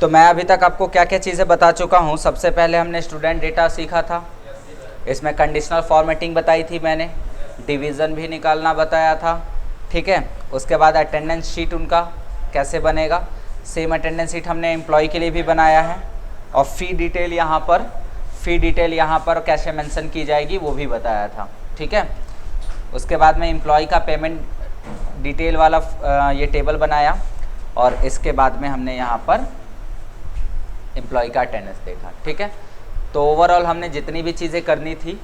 तो मैं अभी तक आपको क्या क्या चीज़ें बता चुका हूँ। सबसे पहले हमने स्टूडेंट डेटा सीखा था, इसमें कंडीशनल फॉर्मेटिंग बताई थी मैंने, डिवीज़न भी निकालना बताया था, ठीक है। उसके बाद अटेंडेंस शीट उनका कैसे बनेगा, सेम अटेंडेंस शीट हमने एम्प्लॉय के लिए भी बनाया है, और फ़ी डिटेल यहाँ पर कैसे मेंशन की जाएगी वो भी बताया था, ठीक है। उसके बाद में एम्प्लॉय का पेमेंट डिटेल वाला ये टेबल बनाया, और इसके बाद में हमने यहाँ पर एम्प्लॉय का अटेंडेंस देखा, ठीक है। तो ओवरऑल हमने जितनी भी चीज़ें करनी थी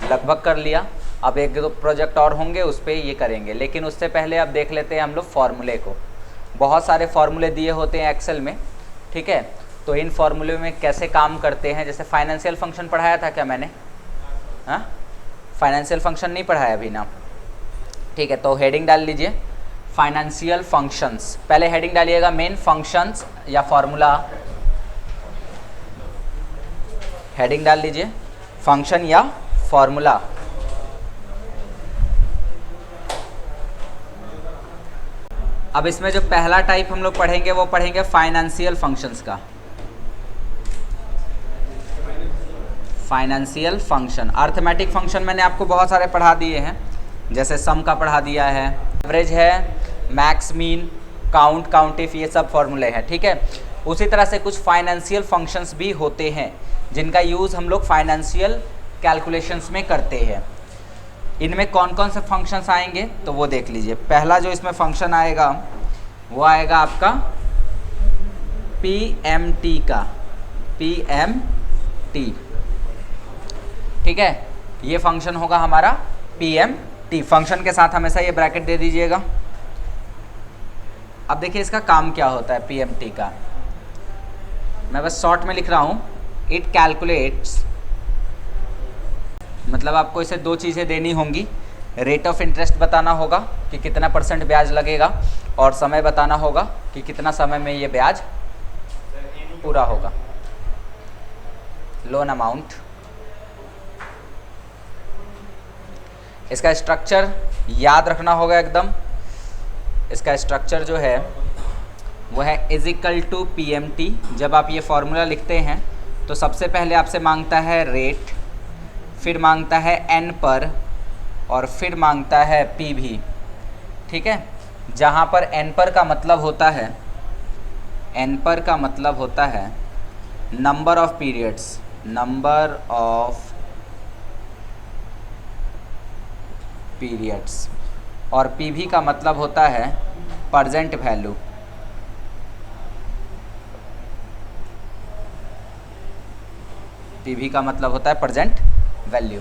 लगभग कर लिया। अब एक दो प्रोजेक्ट और होंगे उस पर ये करेंगे, लेकिन उससे पहले अब देख लेते हैं हम लोग फार्मूले को। बहुत सारे फार्मूले दिए होते हैं एक्सेल में, ठीक है। तो इन फार्मूले में कैसे काम करते हैं, जैसे फाइनेंशियल फंक्शन पढ़ाया था क्या मैंने? हाँ, फाइनेंशियल फंक्शन नहीं पढ़ाया अभी ना, ठीक है। तो हेडिंग डाल लीजिए फाइनेंशियल फंक्शंस, पहले हेडिंग डालिएगा मेन फंक्शंस या फार्मूला, हेडिंग डाल लीजिए फंक्शन या फार्मूला। अब इसमें जो पहला टाइप हम लोग पढ़ेंगे वो पढ़ेंगे फाइनेंशियल फंक्शंस का। फाइनेंशियल फंक्शन, अर्थमेटिक फंक्शन मैंने आपको बहुत सारे पढ़ा दिए हैं, जैसे सम का पढ़ा दिया है, एवरेज है, max mean, count, count if, ये सब फॉर्मूले हैं, ठीक है। उसी तरह से कुछ फाइनेंशियल फंक्शंस भी होते हैं जिनका यूज़ हम लोग फाइनेंशियल कैलकुलेशंस में करते हैं। इनमें कौन कौन से फंक्शंस आएंगे तो वो देख लीजिए। पहला जो इसमें फंक्शन आएगा वो आएगा आपका PMT का, PMT, ठीक है। ये फंक्शन होगा हमारा PMT। फंक्शन के साथ हमेशा ये ब्रैकेट दे दीजिएगा। अब देखिए इसका काम क्या होता है PMT का, मैं बस शॉर्ट में लिख रहा हूँ। इट कैलकुलेट्स, मतलब आपको इसे दो चीज़ें देनी होंगी, रेट ऑफ इंटरेस्ट बताना होगा कि कितना % ब्याज लगेगा, और समय बताना होगा कि कितना समय में ये ब्याज पूरा होगा, लोन अमाउंट। इसका स्ट्रक्चर याद रखना होगा एकदम। इसका स्ट्रक्चर जो है वो है = PMT। जब आप ये फॉर्मूला लिखते हैं तो सबसे पहले आपसे मांगता है रेट, फिर मांगता है N पर, और फिर मांगता है PV, ठीक है। जहाँ पर N पर का मतलब होता है, N पर का मतलब होता है number of periods, number of periods, और PV का मतलब होता है प्रेजेंट वैल्यू। PV का मतलब होता है प्रेजेंट वैल्यू।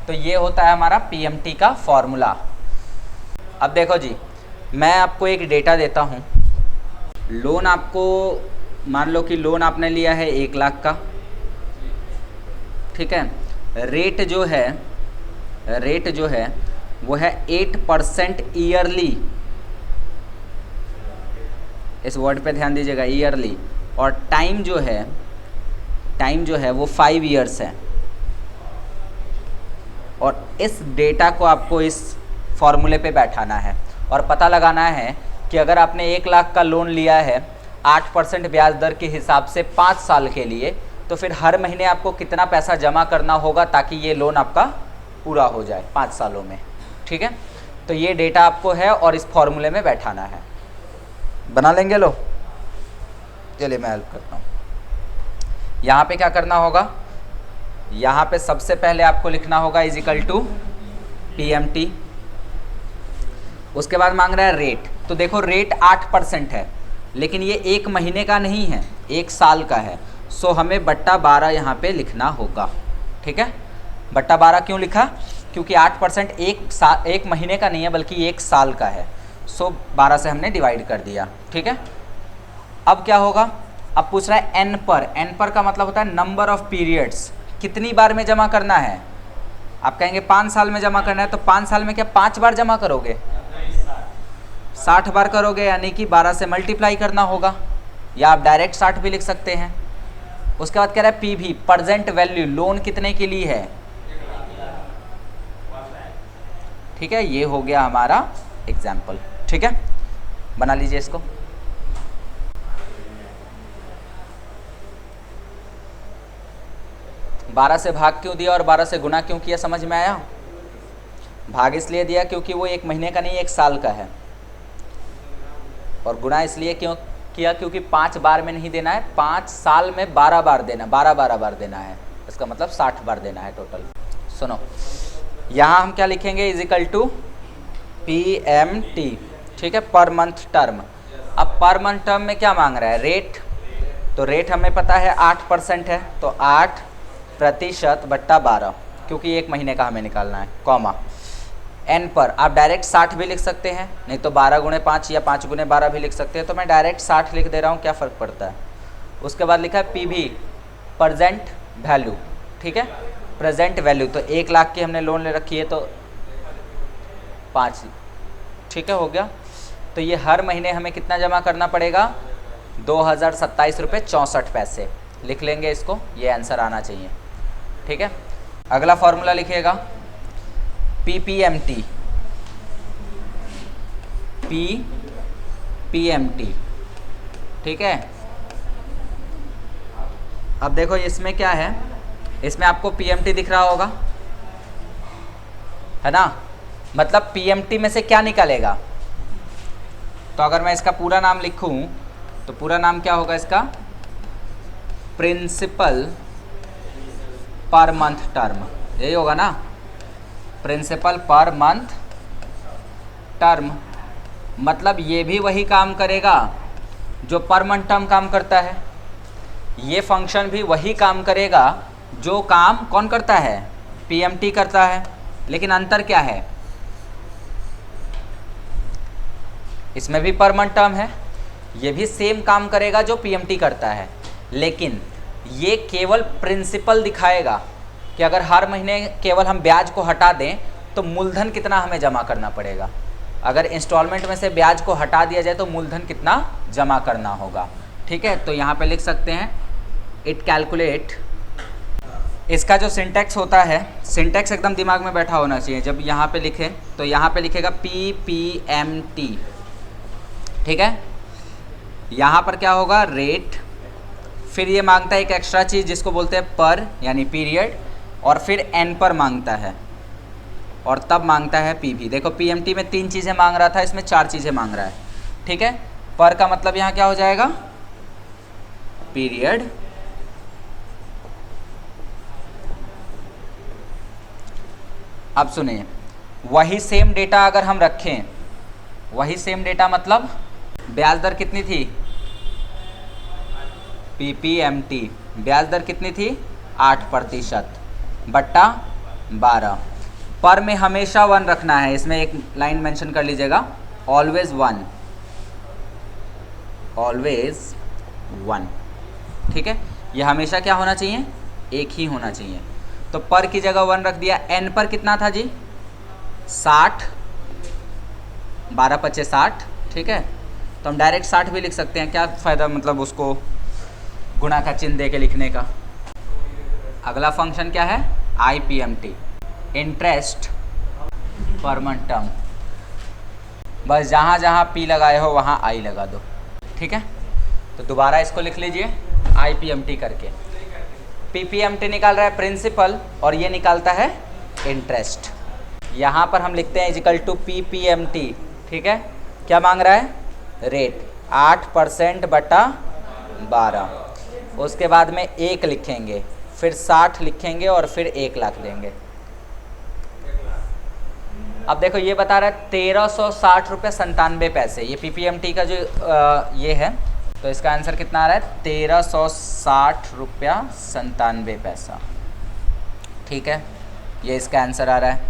तो ये होता है हमारा PMT का फॉर्मूला। अब देखो जी, मैं आपको एक डेटा देता हूँ। लोन आपको, मान लो कि लोन आपने लिया है 1 लाख का, ठीक है। रेट जो है वो है 8% ईयरली, इस वर्ड पे ध्यान दीजिएगा, ईयरली। और टाइम जो है वो 5 ईयर्स है। और इस डेटा को आपको इस फॉर्मूले पे बैठाना है और पता लगाना है कि अगर आपने 1 लाख का लोन लिया है 8% ब्याज दर के हिसाब से 5 साल के लिए, तो फिर हर महीने आपको कितना पैसा जमा करना होगा ताकि ये लोन आपका पूरा हो जाए 5 सालों में, ठीक है। तो ये डेटा आपको है और इस फॉर्मूले में बैठाना है। बना लेंगे लो, चलिए मैं हेल्प करता हूँ। यहाँ पे क्या करना होगा, यहाँ पे सबसे पहले आपको लिखना होगा = PMT। उसके बाद मांग रहा है रेट। तो देखो रेट 8% है, लेकिन ये 1 महीने का नहीं है, 1 साल का है। सो हमें /12 यहाँ पे लिखना होगा, ठीक है। /12 क्यों लिखा, क्योंकि 8% 1 महीने का नहीं है बल्कि 1 साल का है। सो 12 से हमने डिवाइड कर दिया, ठीक है। अब क्या होगा, अब पूछ रहा है N पर का मतलब होता है नंबर ऑफ पीरियड्स, कितनी बार में जमा करना है। आप कहेंगे 5 साल में जमा करना है, तो 5 साल में क्या 5 बार जमा करोगे, 60 बार करोगे, यानी कि 12 से मल्टीप्लाई करना होगा, या आप डायरेक्ट 60 भी लिख सकते हैं। उसके बाद कह रहा है PV, प्रेजेंट वैल्यू, लोन कितने के लिए है, ठीक है। ये हो गया हमारा एग्जाम्पल, ठीक है। बना लीजिए इसको। 12 से भाग क्यों दिया और 12 से गुना क्यों किया, समझ में आया? भाग इसलिए दिया क्योंकि वो 1 महीने का नहीं 1 साल का है, और गुना इसलिए क्यों किया क्योंकि 5 बार में नहीं देना है, 5 साल में 12 बार देना, 12 बार देना है, इसका मतलब 60 बार देना है टोटल। सुनो, यहाँ हम क्या लिखेंगे, इज इक्वल टू PMT, ठीक है, पर मंथ टर्म। अब पर मंथ टर्म में क्या मांग रहा है, रेट, तो रेट हमें पता है 8% है, तो 8% बट्टा 12, क्योंकि 1 महीने का हमें निकालना है, कॉमा n पर आप डायरेक्ट 60 भी लिख सकते हैं, नहीं तो 12 गुणे 5 या 5 गुणे 12 भी लिख सकते हैं, तो मैं डायरेक्ट 60 लिख दे रहा हूँ, क्या फ़र्क पड़ता है। उसके बाद लिखा है PV, प्रेजेंट वैल्यू, ठीक है, प्रेजेंट वैल्यू, तो 1 लाख की हमने लोन ले रखी है, तो 5, ठीक है, हो गया। तो ये हर महीने हमें कितना जमा करना पड़ेगा, 2027 रुपये 64 पैसे, लिख लेंगे इसको, ये आंसर आना चाहिए, ठीक है। अगला फॉर्मूला लिखिएगा, PPMT, PPMT, ठीक है। अब देखो इसमें क्या है, इसमें आपको PMT दिख रहा होगा, है ना, मतलब PMT में से क्या निकलेगा, तो अगर मैं इसका पूरा नाम लिखूं तो पूरा नाम क्या होगा इसका, प्रिंसिपल पर मंथ टर्म, यही होगा ना, प्रिंसिपल पर मंथ टर्म, मतलब ये भी वही काम करेगा जो पर मंथ टर्म काम करता है, ये फंक्शन भी वही काम करेगा जो काम कौन करता है, PMT करता है, लेकिन अंतर क्या है, इसमें भी पर मंथ टर्म है, ये भी सेम काम करेगा जो PMT करता है, लेकिन ये केवल प्रिंसिपल दिखाएगा कि अगर हर महीने केवल हम ब्याज को हटा दें तो मूलधन कितना हमें जमा करना पड़ेगा, अगर इंस्टॉलमेंट में से ब्याज को हटा दिया जाए तो मूलधन कितना जमा करना होगा, ठीक है। तो यहाँ पे लिख सकते हैं इट कैलकुलेट, इसका जो सिंटैक्स होता है, सिंटैक्स एकदम दिमाग में बैठा होना चाहिए, जब यहाँ पे लिखें तो यहाँ पे लिखेगा PPMT, ठीक है। यहाँ पर क्या होगा, रेट, फिर ये मांगता है एक एक्स्ट्रा चीज़ जिसको बोलते हैं पर, यानी पीरियड, और फिर n पर मांगता है, और तब मांगता है PV। देखो PMT में 3 चीज़ें मांग रहा था, इसमें 4 चीज़ें मांग रहा है, ठीक है। पर का मतलब यहाँ क्या हो जाएगा, पीरियड, अब सुनिए, वही सेम डेटा अगर हम रखें, वही सेम डेटा मतलब ब्याज दर कितनी थी, PPMT ब्याज दर कितनी थी 8% बट्टा 12, पर में हमेशा 1 रखना है, इसमें एक लाइन मेंशन कर लीजिएगा, ऑलवेज 1, ऑलवेज 1, ठीक है। ये हमेशा क्या होना चाहिए, 1 ही होना चाहिए, तो पर की जगह 1 रख दिया। n पर कितना था जी, 60, 12×5 60, ठीक है, तो हम डायरेक्ट 60 भी लिख सकते हैं, क्या फ़ायदा मतलब उसको गुणा का चिन्ह दे के लिखने का। अगला फंक्शन क्या है, IPMT, interest per month term, बस जहाँ जहाँ P लगाए हो वहाँ I लगा दो, ठीक है। तो दोबारा इसको लिख लीजिए IPMT करके, PPMT निकाल रहा है प्रिंसिपल और ये निकालता है इंटरेस्ट, यहाँ पर हम लिखते हैं इजिकल टू PPMT, ठीक है। क्या मांग रहा है, रेट 8% बटा 12, उसके बाद में 1 लिखेंगे, फिर 60 लिखेंगे और फिर 1 लाख देंगे। अब देखो ये बता रहा है 1360 रुपये 97 पैसे, ये PPMT का जो ये है, तो इसका आंसर कितना आ रहा है, 1360 रुपया 97 पैसा, ठीक है, ये इसका आंसर आ रहा है।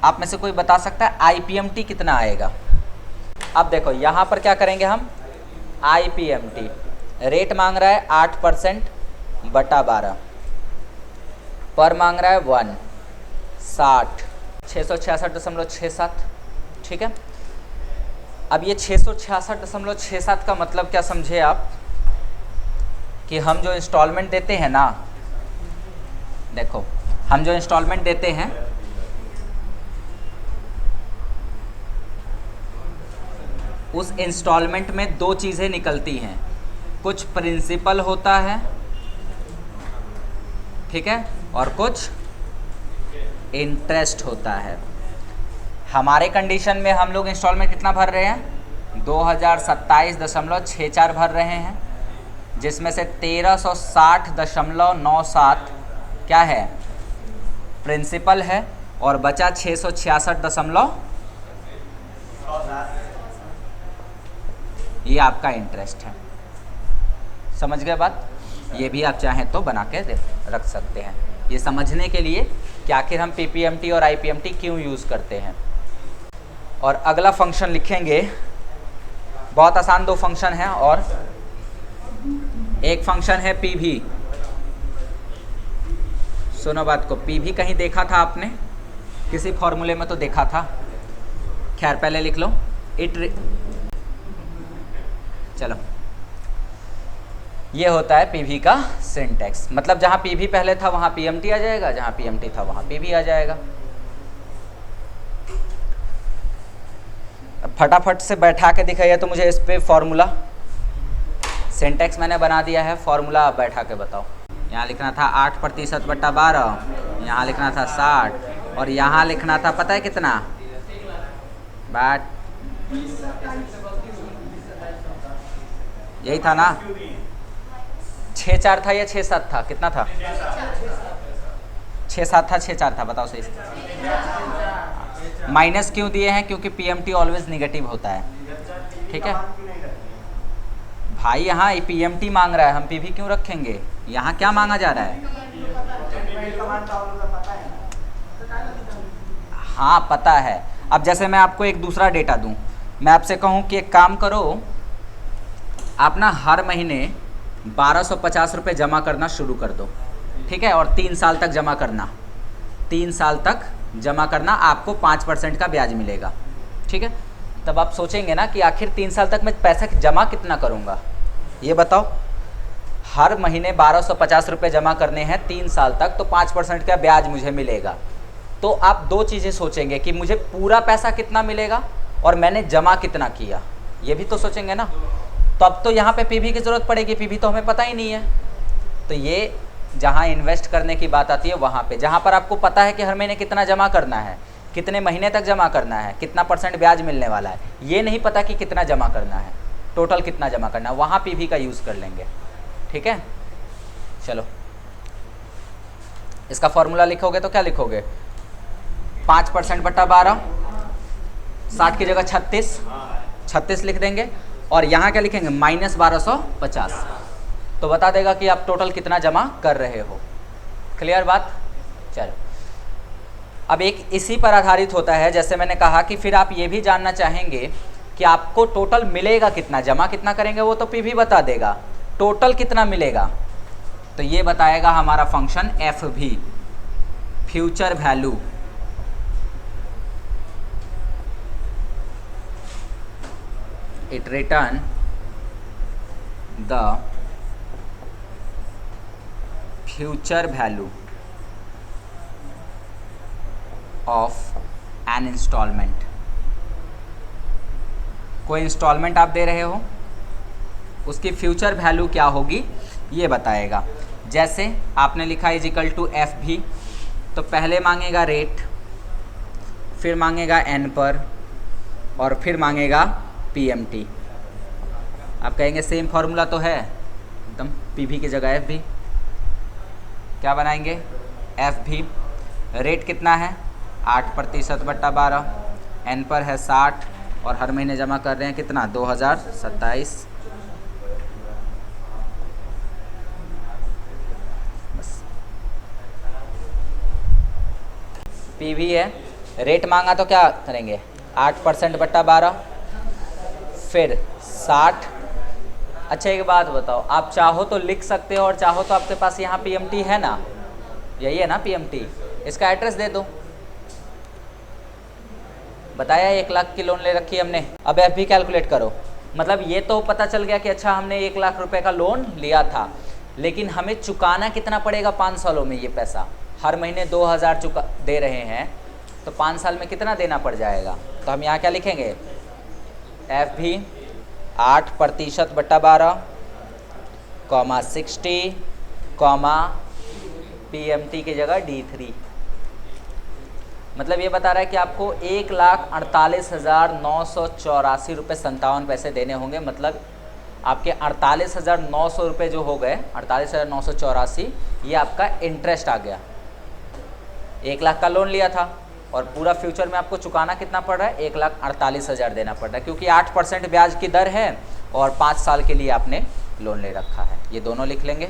आप में से कोई बता सकता है IPMT कितना आएगा। अब देखो यहाँ पर क्या करेंगे हम, IPMT रेट मांग रहा है 8% बटा 12, पर मांग रहा है 1, 60, 666.67, ठीक है। अब ये 666.67 का मतलब क्या समझे आप, कि हम जो इंस्टॉलमेंट देते हैं ना, देखो हम जो इंस्टॉलमेंट देते हैं उस इंस्टॉलमेंट में 2 चीज़ें निकलती हैं, कुछ प्रिंसिपल होता है, ठीक है, और कुछ इंटरेस्ट होता है। हमारे कंडीशन में हम लोग इंस्टॉलमेंट कितना भर रहे हैं, 2027.64 भर रहे हैं, जिसमें से 1360.97 क्या है, प्रिंसिपल है, और बचा 666. ये आपका इंटरेस्ट है। समझ गए बात? ये भी आप चाहें तो बना के रख सकते हैं, ये समझने के लिए कि आखिर हम पीपीएमटी और आईपीएमटी क्यों यूज़ करते हैं। और अगला फंक्शन लिखेंगे, बहुत आसान 2 फंक्शन हैं, और एक फंक्शन है पीवी। सुनो बात को, पीवी कहीं देखा था आपने, किसी फॉर्मूले में तो देखा था, खैर पहले लिख लो। चलो, ये होता है पीवी का सिंटैक्स, मतलब जहाँ पीवी पहले था वहाँ पीएमटी आ जाएगा, जहाँ पीएमटी था वहाँ पीवी आ जाएगा। अब फटाफट से बैठा के दिखाइए तो मुझे इस पे फॉर्मूला, सिंटैक्स मैंने बना दिया है, फॉर्मूला आप बैठा के बताओ। यहाँ लिखना था 8%/12, यहाँ लिखना था 60, और यहाँ लिखना था पता है कितना, बाट यही था ना, 6-4 था या 6-7 था, कितना था, 6-7 था, 6-4 था, बताओ सही से। माइनस क्यों दिए हैं, क्योंकि पीएमटी ऑलवेज निगेटिव होता है, ठीक है भाई। यहाँ पीएमटी मांग रहा है, हम पीवी क्यों रखेंगे, यहाँ क्या मांगा जा रहा है, हाँ पता है। अब जैसे मैं आपको एक दूसरा डेटा दूं, मैं आपसे कहूं कि एक काम करो, आप ना हर महीने 1250 रुपये जमा करना शुरू कर दो, ठीक है, और 3 साल तक जमा करना, 3 साल तक जमा करना, आपको 5% का ब्याज मिलेगा, ठीक है। तब आप सोचेंगे ना कि आखिर 3 साल तक मैं पैसा जमा कितना करूँगा, ये बताओ। हर महीने 1250 रुपये जमा करने हैं 3 साल तक, तो 5% का ब्याज मुझे मिलेगा। तो आप 2 चीज़ें सोचेंगे कि मुझे पूरा पैसा कितना मिलेगा और मैंने जमा कितना किया, ये भी तो सोचेंगे ना। तो अब तो यहाँ पे पीवी की ज़रूरत पड़ेगी, पीवी तो हमें पता ही नहीं है। तो ये जहाँ इन्वेस्ट करने की बात आती है वहाँ पे, जहाँ पर आपको पता है कि हर महीने कितना जमा करना है, कितने महीने तक जमा करना है, कितना % ब्याज मिलने वाला है, ये नहीं पता कि कितना जमा करना है, टोटल कितना जमा करना है, वहाँ पीवी का यूज़ कर लेंगे, ठीक है। चलो, इसका फॉर्मूला लिखोगे तो क्या लिखोगे, 5%/12, 60 की जगह 36 लिख देंगे, और यहाँ क्या लिखेंगे, -1250, तो बता देगा कि आप टोटल कितना जमा कर रहे हो। क्लियर बात? चलो, अब एक इसी पर आधारित होता है, जैसे मैंने कहा कि फिर आप ये भी जानना चाहेंगे कि आपको टोटल मिलेगा कितना, जमा कितना करेंगे वो तो पीवी बता देगा, टोटल कितना मिलेगा तो ये बताएगा हमारा function FV, future value. It return the future value of an installment। कोई इंस्टॉलमेंट आप दे रहे हो, उसकी फ्यूचर वैल्यू क्या होगी ये बताएगा। जैसे आपने लिखा = FV, तो पहले मांगेगा रेट, फिर मांगेगा N पर, और फिर मांगेगा PMT। आप कहेंगे सेम फार्मूला तो है, एकदम PV की जगह FV। क्या बनाएंगे, FV, रेट कितना है 8%/12, N पर है 60, और हर महीने जमा कर रहे हैं कितना, 2027। बस PV है, रेट मांगा तो क्या करेंगे, 8%/12, फिर 60। अच्छा एक बात बताओ, आप चाहो तो लिख सकते हो और चाहो तो आपके पास यहाँ PMT है ना, यही है ना PMT, इसका एड्रेस दे दो। बताया 1 लाख की लोन ले रखी है हमने, अब FV कैलकुलेट करो। मतलब ये तो पता चल गया कि अच्छा हमने 1 लाख रुपए का लोन लिया था, लेकिन हमें चुकाना कितना पड़ेगा 5 सालों में, ये पैसा हर महीने 2000 चुका दे रहे हैं, तो 5 साल में कितना देना पड़ जाएगा। तो हम यहाँ क्या लिखेंगे, FV 8%/12, 60, PMT की जगह D3। मतलब ये बता रहा है कि आपको 1,48,984 रुपये 57 पैसे देने होंगे। मतलब आपके 48,900 रुपये जो हो गए, 48,984, ये आपका इंटरेस्ट आ गया। 1 लाख का लोन लिया था और पूरा फ्यूचर में आपको चुकाना कितना पड़ रहा है, 1,48,000 देना पड़ रहा है, क्योंकि 8% ब्याज की दर है और 5 साल के लिए आपने लोन ले रखा है। ये दोनों लिख लेंगे।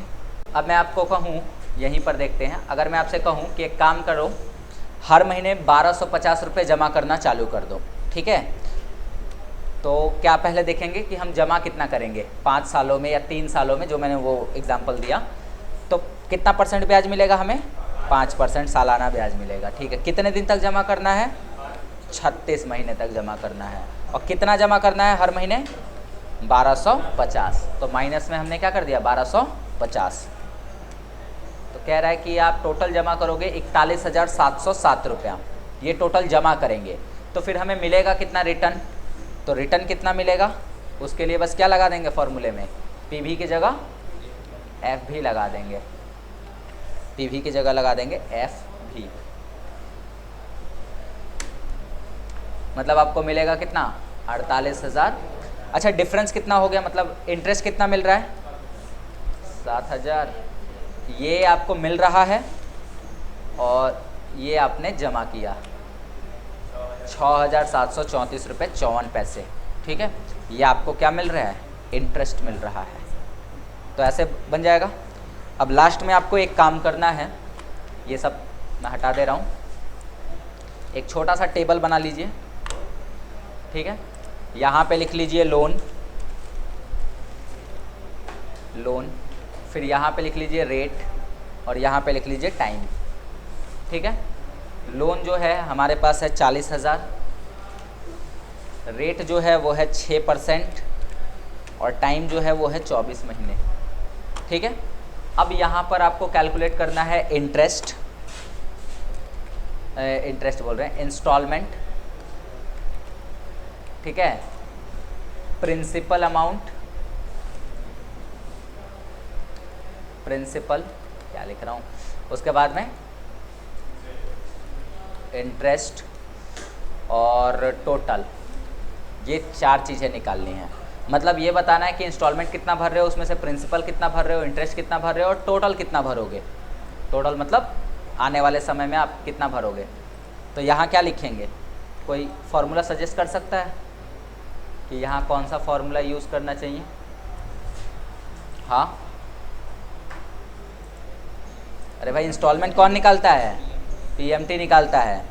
अब मैं आपको कहूँ, यहीं पर देखते हैं, अगर मैं आपसे कहूँ कि एक काम करो, हर महीने 1,250 रुपये जमा करना चालू कर दो, ठीक है, तो क्या पहले देखेंगे कि हम जमा कितना करेंगे 5 सालों में या 3 सालों में, जो मैंने वो एग्जांपल दिया, तो कितना परसेंट ब्याज मिलेगा हमें, 5% सालाना ब्याज मिलेगा। ठीक है, कितने दिन तक जमा करना है, 36 महीने तक जमा करना है। और कितना जमा करना है हर महीने, 1,250। तो माइनस में हमने क्या कर दिया, 1,250। तो कह रहा है कि आप टोटल जमा करोगे 41,707 रुपया, ये टोटल जमा करेंगे। तो फिर हमें मिलेगा कितना रिटर्न, तो रिटर्न कितना मिलेगा, उसके लिए बस क्या लगा देंगे फॉर्मूले में, PV की जगह FV लगा देंगे, PV की जगह लगा देंगे FV। मतलब आपको मिलेगा कितना, 48,000। अच्छा, डिफरेंस कितना हो गया, मतलब इंटरेस्ट कितना मिल रहा है, 7,000 ये आपको मिल रहा है और ये आपने जमा किया 6,734 रुपये 54 पैसे। ठीक है, ये आपको क्या मिल रहा है, इंटरेस्ट मिल रहा है। तो ऐसे बन जाएगा। अब लास्ट में आपको एक काम करना है, ये सब मैं हटा दे रहा हूँ, एक छोटा सा टेबल बना लीजिए। ठीक है, यहाँ पे लिख लीजिए लोन, फिर यहाँ पे लिख लीजिए रेट और यहाँ पे लिख लीजिए टाइम। ठीक है, लोन जो है हमारे पास है 40,000, रेट जो है वो है 6% और टाइम जो है वो है 24 महीने। ठीक है, अब यहाँ पर आपको कैलकुलेट करना है इंटरेस्ट बोल रहे हैं, इंस्टॉलमेंट। ठीक है, प्रिंसिपल अमाउंट, प्रिंसिपल क्या लिख रहा हूँ, उसके बाद में इंटरेस्ट और टोटल, ये 4 चीज़ें निकालनी है। मतलब ये बताना है कि इंस्टॉलमेंट कितना भर रहे हो, उसमें से प्रिंसिपल कितना भर रहे हो, इंटरेस्ट कितना भर रहे हो और टोटल कितना भरोगे। टोटल मतलब आने वाले समय में आप कितना भरोगे। तो यहाँ क्या लिखेंगे, कोई फार्मूला सजेस्ट कर सकता है कि यहाँ कौन सा फार्मूला यूज़ करना चाहिए। हाँ, अरे भाई इंस्टॉलमेंट कौन निकालता है, PMT निकालता है।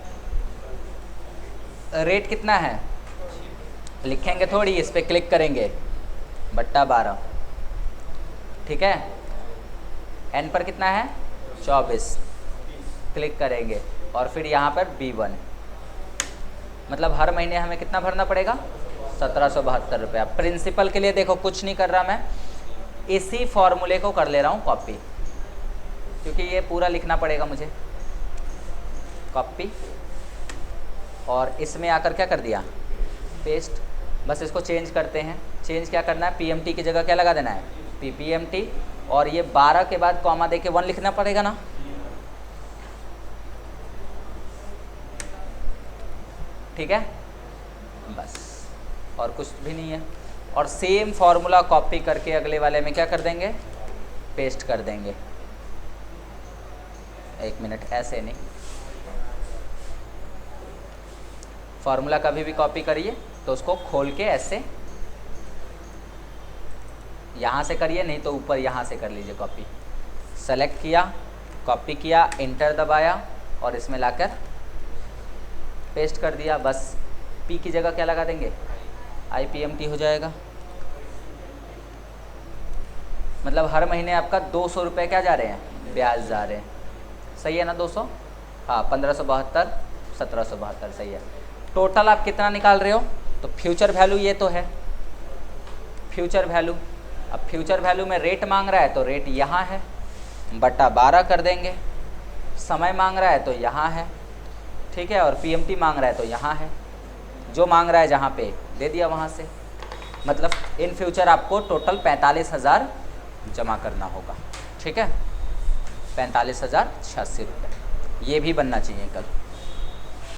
रेट कितना है लिखेंगे थोड़ी, इस पर क्लिक करेंगे, बट्टा 12। ठीक है, N पर कितना है 24, क्लिक करेंगे और फिर यहाँ पर B1। मतलब हर महीने हमें कितना भरना पड़ेगा, 1,772 रुपया। प्रिंसिपल के लिए देखो कुछ नहीं कर रहा मैं, इसी फॉर्मूले को कर ले रहा हूँ कॉपी, क्योंकि ये पूरा लिखना पड़ेगा मुझे। कॉपी और इसमें आकर क्या कर दिया, पेस्ट। बस इसको चेंज करते हैं। चेंज क्या करना है, PMT की जगह क्या लगा देना है, PPMT, और ये 12 के बाद कॉमा देके 1 लिखना पड़ेगा ना। ठीक है, बस और कुछ भी नहीं है। और सेम फॉर्मूला कॉपी करके अगले वाले में क्या कर देंगे, पेस्ट कर देंगे। 1 मिनट, ऐसे नहीं, फार्मूला कभी भी कॉपी करिए तो उसको खोल के ऐसे यहाँ से करिए, नहीं तो ऊपर यहाँ से कर लीजिए कॉपी। सेलेक्ट किया, कॉपी किया, इंटर दबाया और इसमें लाकर पेस्ट कर दिया। बस P की जगह क्या लगा देंगे, IPMT हो जाएगा। मतलब हर महीने आपका 200 रुपये क्या जा रहे हैं, ब्याज जा रहे हैं। सही है ना 200, हाँ 1572, 1772 सही है। टोटल आप कितना निकाल रहे हो, तो फ्यूचर वैल्यू ये तो है फ्यूचर वैल्यू। अब फ्यूचर वैल्यू में रेट मांग रहा है तो रेट यहाँ है, बटा 12 कर देंगे। समय मांग रहा है तो यहाँ है, ठीक है, और PMT मांग रहा है तो यहाँ है। जो मांग रहा है जहाँ पे दे दिया वहाँ से। मतलब इन फ्यूचर आपको टोटल 45,000 जमा करना होगा। ठीक है। 45,086 रुपये। ये भी बनना चाहिए कल।